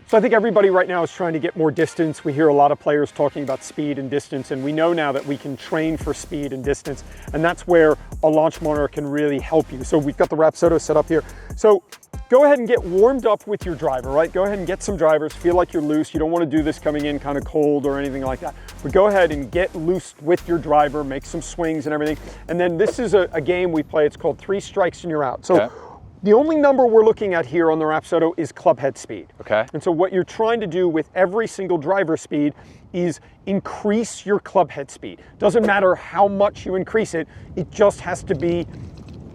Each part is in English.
So I think everybody right now is trying to get more distance. We hear a lot of players talking about speed and distance, and we know now that we can train for speed and distance, and that's where a launch monitor can really help you. So we've got the Rapsodo set up here. So go ahead and get warmed up with your driver, right? Go ahead and get some drivers, feel like you're loose. You don't want to do this coming in kind of cold or anything like that. But go ahead and get loose with your driver, make some swings and everything. And then this is a game we play, it's called 3 strikes and you're out. So the only number we're looking at here on the Rapsodo is club head speed. Okay. And so what you're trying to do with every single driver speed is increase your club head speed. Doesn't matter how much you increase it, it just has to be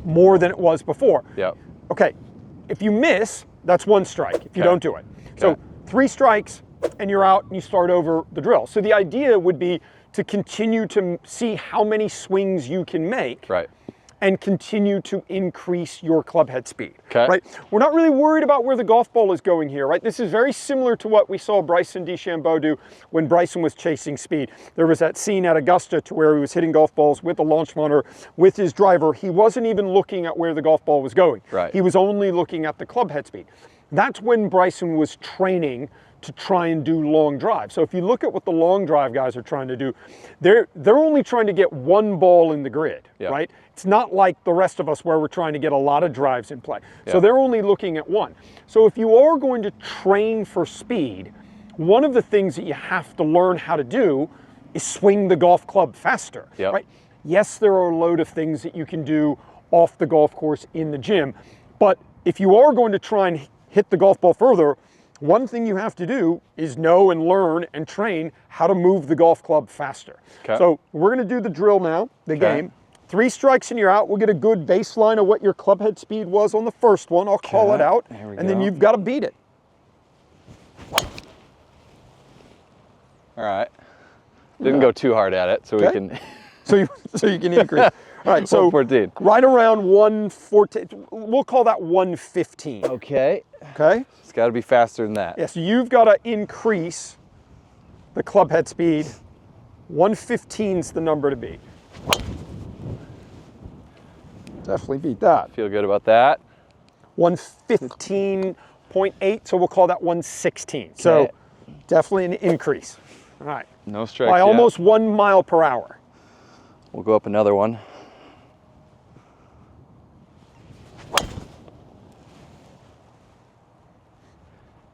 more than it was before. Yep. Okay, if you miss, that's 1 strike if you don't do it. So 3 strikes and you're out and you start over the drill. So the idea would be to continue to see how many swings you can make. Right. And continue to increase your club head speed, okay. Right? We're not really worried about where the golf ball is going here, right? This is very similar to what we saw Bryson DeChambeau do when Bryson was chasing speed. There was that scene at Augusta to where he was hitting golf balls with a launch monitor with his driver. He wasn't even looking at where the golf ball was going. Right. He was only looking at the club head speed. That's when Bryson was training to try and do long drive. So if you look at what the long drive guys are trying to do, they're only trying to get 1 ball in the grid, right? It's not like the rest of us where we're trying to get a lot of drives in play. So they're only looking at 1. So if you are going to train for speed, one of the things that you have to learn how to do is swing the golf club faster, right? Yes, there are a load of things that you can do off the golf course in the gym, but if you are going to try and hit the golf ball further, one thing you have to do is know and learn and train how to move the golf club faster. So we're going to do the drill now, the game. 3 strikes and you're out. We'll get a good baseline of what your club head speed was on the first one. I'll call it out, and then you've got to beat it. All right. Didn't go too hard at it, so we can... so you can increase. All right, so 114. Right around 114. We'll call that 115. Okay. Okay? It's got to be faster than that. Yeah, so you've got to increase the club head speed. 115 is the number to beat. Definitely beat that. Feel good about that. 115.8, so we'll call that 116. Okay. So definitely an increase. All right. No strike by yet. Almost 1 mile per hour. We'll go up another one.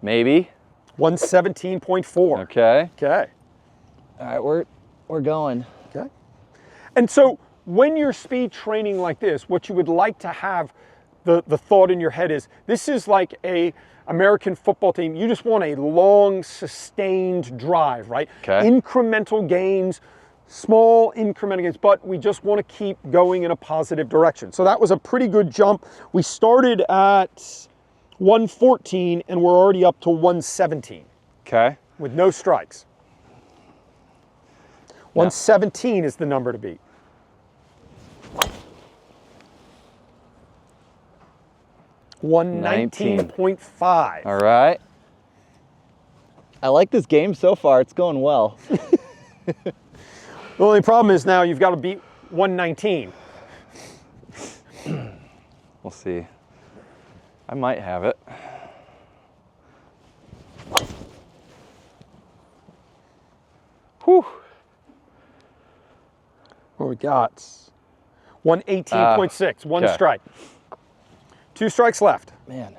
Maybe. 117.4. Okay. Okay. All right, we're going. Okay. And so when you're speed training like this, what you would like to have the thought in your head is, this is like a American football team. You just want a long, sustained drive, right? Okay. Incremental gains, small incremental gains, but we just want to keep going in a positive direction. So that was a pretty good jump. We started at 114 and we're already up to 117. Okay. With no strikes. 117 is the number to beat. $119.5. All right. I like this game so far. It's going well. The only problem is now you've got to beat 119. We'll see. I might have it. Whew. What we got? 118.6, 1 strike. 2 strikes left. Man.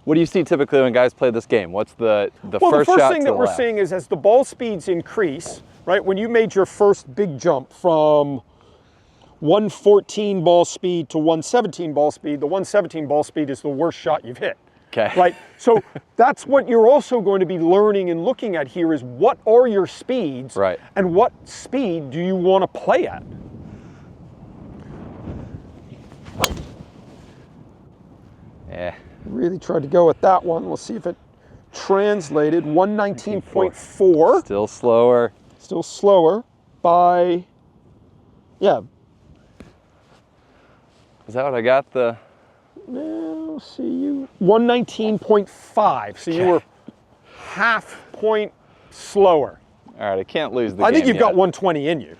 What do you see typically when guys play this game? What's the first shot thing that we're seeing is as the ball speeds increase, right? When you made your first big jump from 114 ball speed to 117 ball speed, the 117 ball speed is the worst shot you've hit. Okay. Right? So that's what you're also going to be learning and looking at here is what are your speeds, right, and what speed do you want to play at? Yeah. Really tried to go with that one. We'll see if it translated. 119.4. Still slower. Still slower by, yeah. Is that what I got? Now, see you. 119.5. So you were half point slower. All right, I can't lose the game. I think you've got 120 in you.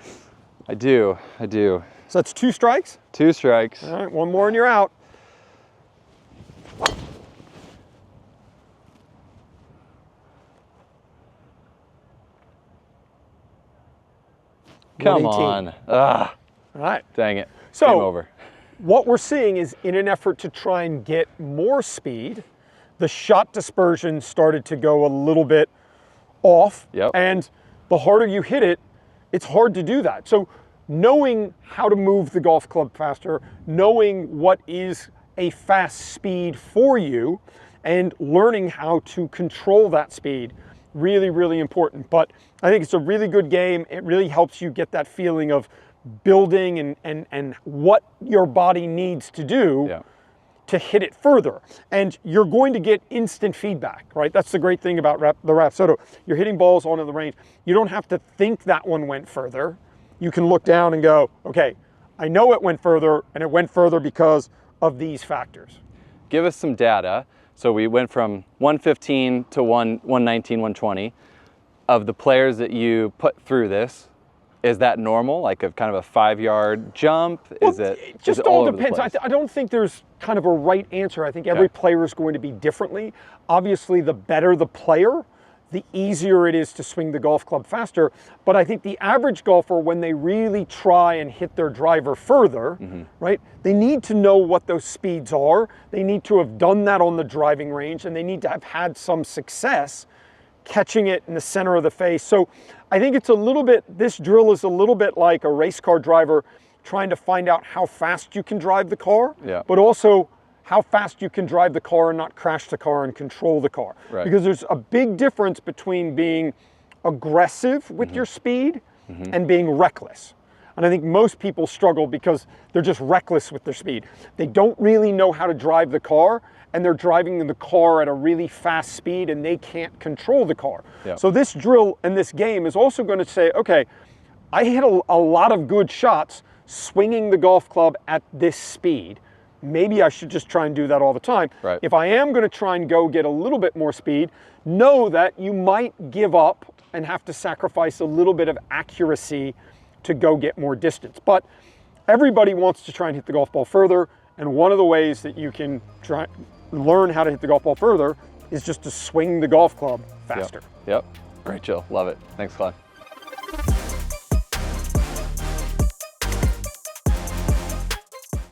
I do. So that's 2 strikes? 2 strikes. All right, 1 more and you're out. Come 118. on. Ah, All right. dang it. So Game over. what we're seeing is in an effort to try and get more speed, the shot dispersion started to go a little bit off. Yep. And the harder you hit it, it's hard to do that. So knowing how to move the golf club faster, knowing what is a fast speed for you, and learning how to control that speed, really, really important. But I think it's a really good game. It really helps you get that feeling of building and what your body needs to do Yeah. to hit it further. And you're going to get instant feedback, right? That's the great thing about the Rapsodo. You're hitting balls onto the range. You don't have to think that one went further. You can look down and go, okay, I know it went further, and it went further because of these factors. Give us some data. So we went from 115 to 119, 120. Of the players that you put through this, is that normal? Like a kind of a 5-yard jump? Is Well, it just is it all over the depends. place? I don't think there's kind of a right answer. I think every player is going to be differently. Obviously, the better the player, the easier it is to swing the golf club faster. But I think the average golfer, when they really try and hit their driver further, right, they need to know what those speeds are. They need to have done that on the driving range, and they need to have had some success catching it in the center of the face. So I think it's a little bit, this drill is a little bit like a race car driver trying to find out how fast you can drive the car, but also how fast you can drive the car and not crash the car and control the car. Right. Because there's a big difference between being aggressive with your speed and being reckless. And I think most people struggle because they're just reckless with their speed. They don't really know how to drive the car, and they're driving the car at a really fast speed and they can't control the car. Yeah. So this drill and this game is also going to say, okay, I hit a lot of good shots swinging the golf club at this speed. Maybe I should just try and do that all the time. Right. If I am going to try and go get a little bit more speed, know that you might give up and have to sacrifice a little bit of accuracy to go get more distance. But everybody wants to try and hit the golf ball further, and one of the ways that you can try learn how to hit the golf ball further is just to swing the golf club faster. Yep. Great, Jill. Love it. Thanks, Claude.